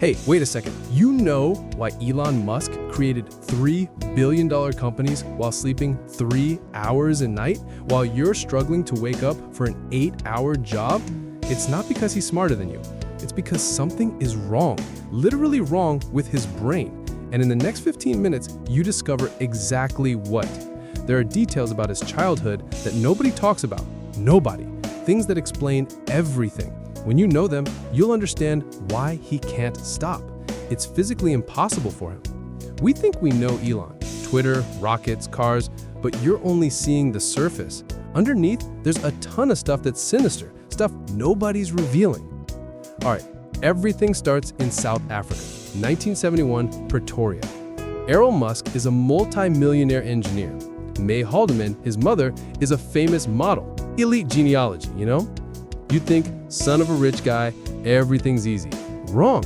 Hey, wait a second. You know why Elon Musk created $3 billion companies while sleeping 3 hours a night, while you're struggling to wake up for an 8-hour job? It's not because he's smarter than you. It's because something is wrong, literally wrong with his brain. And in the next 15 minutes, you discover exactly what. There are details about his childhood that nobody talks about. Nobody. Things that explain everything. When you know them, you'll understand why he can't stop. It's physically impossible for him. We think we know Elon, Twitter, rockets, cars, but you're only seeing the surface. Underneath, there's a ton of stuff that's sinister, stuff nobody's revealing. All right, everything starts in South Africa, 1971, Pretoria. Elon Musk is a multi-millionaire engineer. May Haldeman, his mother, is a famous model. Elite genealogy, you know? You'd think, son of a rich guy, everything's easy. Wrong.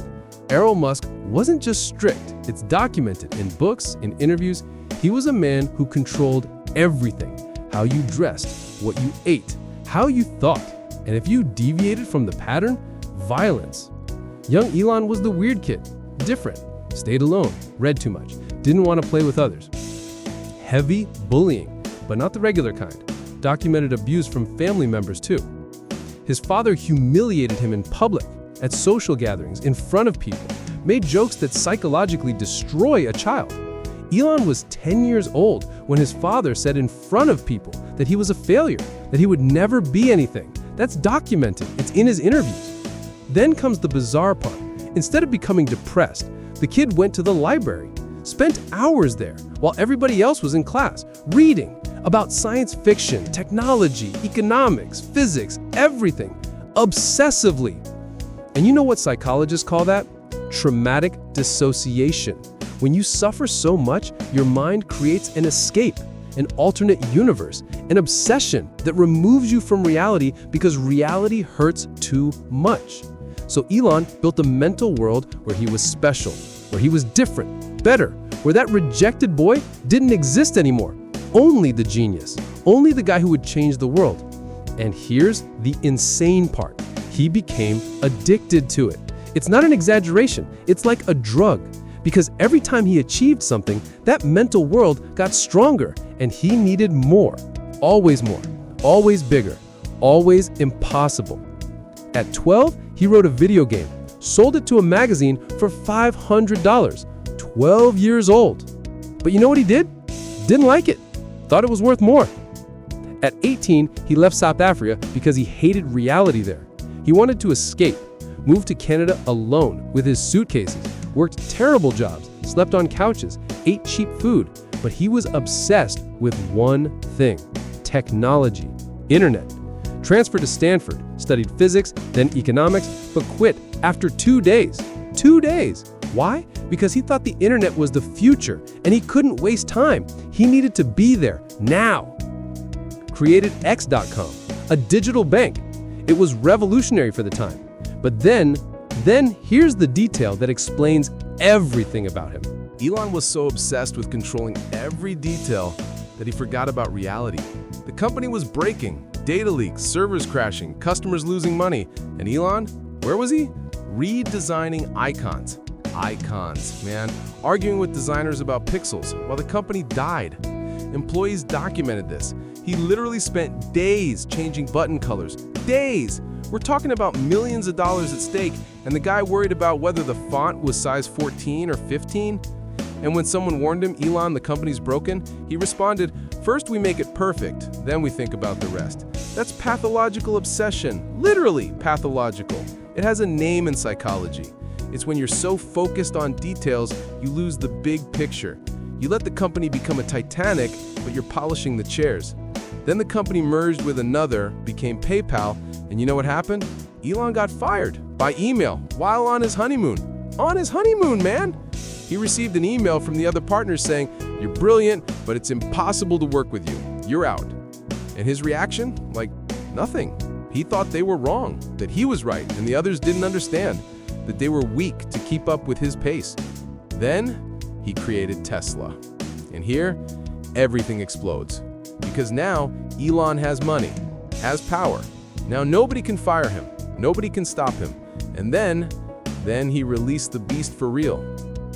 Elon Musk wasn't just strict. It's documented in books, in interviews. He was a man who controlled everything. How you dressed, what you ate, how you thought. And if you deviated from the pattern, violence. Young Elon was the weird kid. Different. Stayed alone. Read too much. Didn't want to play with others. Heavy bullying, but not the regular kind. Documented abuse from family members too. His father humiliated him in public, at social gatherings, in front of people, made jokes that psychologically destroy a child. Elon was 10 years old when his father said in front of people that he was a failure, that he would never be anything. That's documented. It's in his interviews. Then comes the bizarre part. Instead of becoming depressed, the kid went to the library, spent hours there while everybody else was in class, reading about science fiction, technology, economics, physics, everything, obsessively. And you know what psychologists call that? Traumatic dissociation. When you suffer so much, your mind creates an escape, an alternate universe, an obsession that removes you from reality because reality hurts too much. So Elon built a mental world where he was special, where he was different, better, where that rejected boy didn't exist anymore. Only the genius, only the guy who would change the world. And here's the insane part. He became addicted to it. It's not an exaggeration. It's like a drug. Because every time he achieved something, that mental world got stronger and he needed more. Always more. Always bigger. Always impossible. At 12, he wrote a video game, sold it to a magazine for $500. 12 years old. But you know what he did? Didn't like it. Thought it was worth more. At 18, he left South Africa because he hated reality there. He wanted to escape, moved to Canada alone with his suitcases, worked terrible jobs, slept on couches, ate cheap food, but he was obsessed with one thing: technology, internet. Transferred to Stanford, studied physics, then economics, but quit after 2 days. 2 days. Why? Because he thought the internet was the future and he couldn't waste time. He needed to be there now. Created X.com, a digital bank. It was revolutionary for the time. But then here's the detail that explains everything about him. Elon was so obsessed with controlling every detail that he forgot about reality. The company was breaking, data leaks, servers crashing, customers losing money. And Elon, where was he? Redesigning icons. Icons, man. Arguing with designers about pixels while the company died. Employees documented this. He literally spent days changing button colors. Days! We're talking about millions of dollars at stake, and the guy worried about whether the font was size 14 or 15. And when someone warned him, Elon, the company's broken, he responded, "First we make it perfect, then we think about the rest." That's pathological obsession. Literally pathological. It has a name in psychology. It's when you're so focused on details, you lose the big picture. You let the company become a Titanic, but you're polishing the chairs. Then the company merged with another, became PayPal, and you know what happened? Elon got fired by email while on his honeymoon. On his honeymoon, man! He received an email from the other partners saying, "You're brilliant, but it's impossible to work with you. You're out." And his reaction? Like, nothing. He thought they were wrong, that he was right, and the others didn't understand, that they were weak to keep up with his pace. Then he created Tesla. And here, everything explodes. Because now, Elon has money, has power. Now nobody can fire him. Nobody can stop him. And then Then he released the beast for real.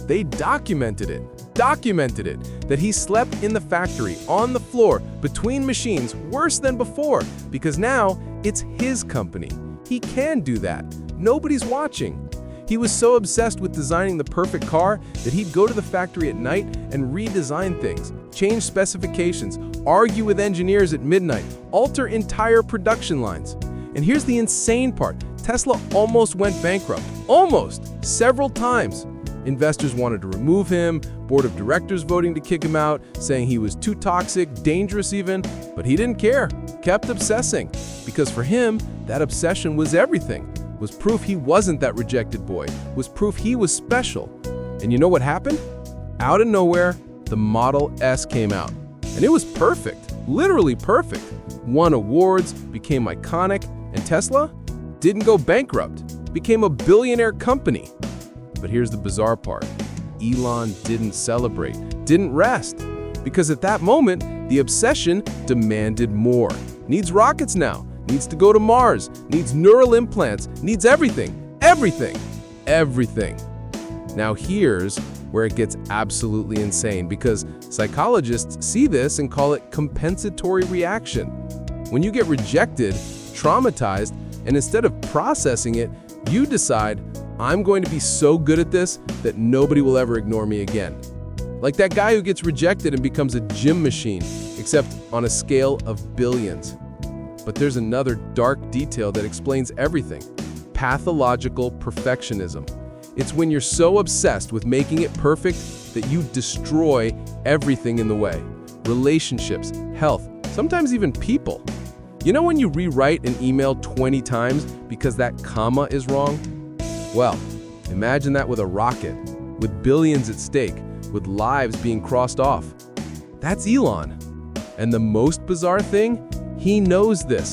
They documented it, that he slept in the factory, on the floor, between machines, worse than before, because now it's his company. He can do that. Nobody's watching. He was so obsessed with designing the perfect car that he'd go to the factory at night and redesign things, change specifications, argue with engineers at midnight, alter entire production lines. And here's the insane part. Tesla almost went bankrupt. Almost. Several times. Investors wanted to remove him, board of directors voting to kick him out, saying he was too toxic, dangerous even, but he didn't care, kept obsessing, because for him, that obsession was everything, was proof he wasn't that rejected boy, was proof he was special. And you know what happened? Out of nowhere, the Model S came out, and it was perfect, literally perfect. Won awards, became iconic, and Tesla didn't go bankrupt, became a billionaire company. But here's the bizarre part. Elon didn't celebrate, didn't rest, because at that moment, the obsession demanded more. Needs rockets now, needs to go to Mars, needs neural implants, needs everything, everything, everything. Now here's where it gets absolutely insane, because psychologists see this and call it compensatory reaction. When you get rejected, traumatized, and instead of processing it, you decide, I'm going to be so good at this that nobody will ever ignore me again. Like that guy who gets rejected and becomes a gym machine, except on a scale of billions. But there's another dark detail that explains everything. Pathological perfectionism. It's when you're so obsessed with making it perfect that you destroy everything in the way. Relationships, health, sometimes even people. You know when you rewrite an email 20 times because that comma is wrong? Well, imagine that with a rocket, with billions at stake, with lives being crossed off. That's Elon. And the most bizarre thing, he knows this.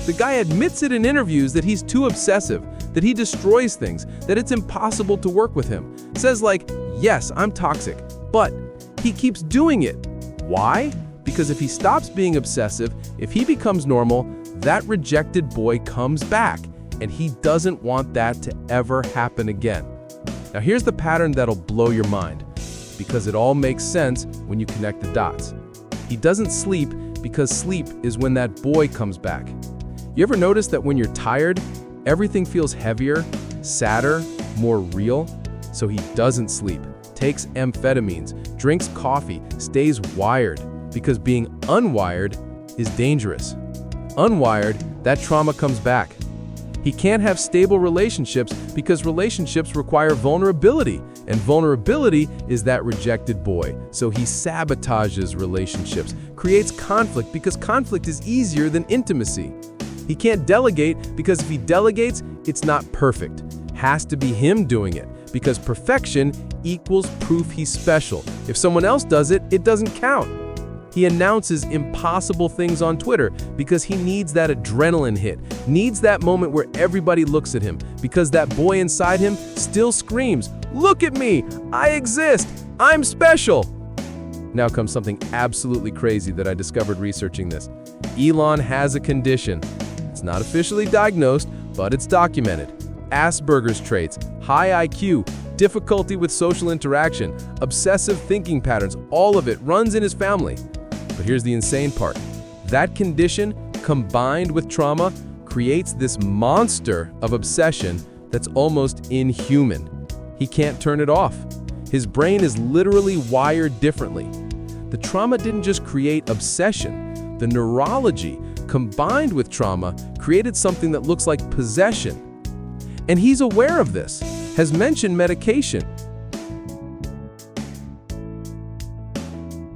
The guy admits it in interviews that he's too obsessive, that he destroys things, that it's impossible to work with him. Says like, yes, I'm toxic, but he keeps doing it. Why? Because if he stops being obsessive, if he becomes normal, that rejected boy comes back. And he doesn't want that to ever happen again. Now here's the pattern that'll blow your mind, because it all makes sense when you connect the dots. He doesn't sleep because sleep is when that boy comes back. You ever notice that when you're tired, everything feels heavier, sadder, more real? So he doesn't sleep, takes amphetamines, drinks coffee, stays wired, because being unwired is dangerous. Unwired, that trauma comes back. He can't have stable relationships because relationships require vulnerability, and vulnerability is that rejected boy. So he sabotages relationships, creates conflict because conflict is easier than intimacy. He can't delegate because if he delegates, it's not perfect. Has to be him doing it because perfection equals proof he's special. If someone else does it, it doesn't count. He announces impossible things on Twitter because he needs that adrenaline hit, needs that moment where everybody looks at him, because that boy inside him still screams, "Look at me! I exist! I'm special!" Now comes something absolutely crazy that I discovered researching this. Elon has a condition. It's not officially diagnosed, but it's documented. Asperger's traits, high IQ, difficulty with social interaction, obsessive thinking patterns, all of it runs in his family. But here's the insane part. That condition, combined with trauma, creates this monster of obsession that's almost inhuman. He can't turn it off. His brain is literally wired differently. The trauma didn't just create obsession. The neurology, combined with trauma, created something that looks like possession. And he's aware of this, has mentioned medication,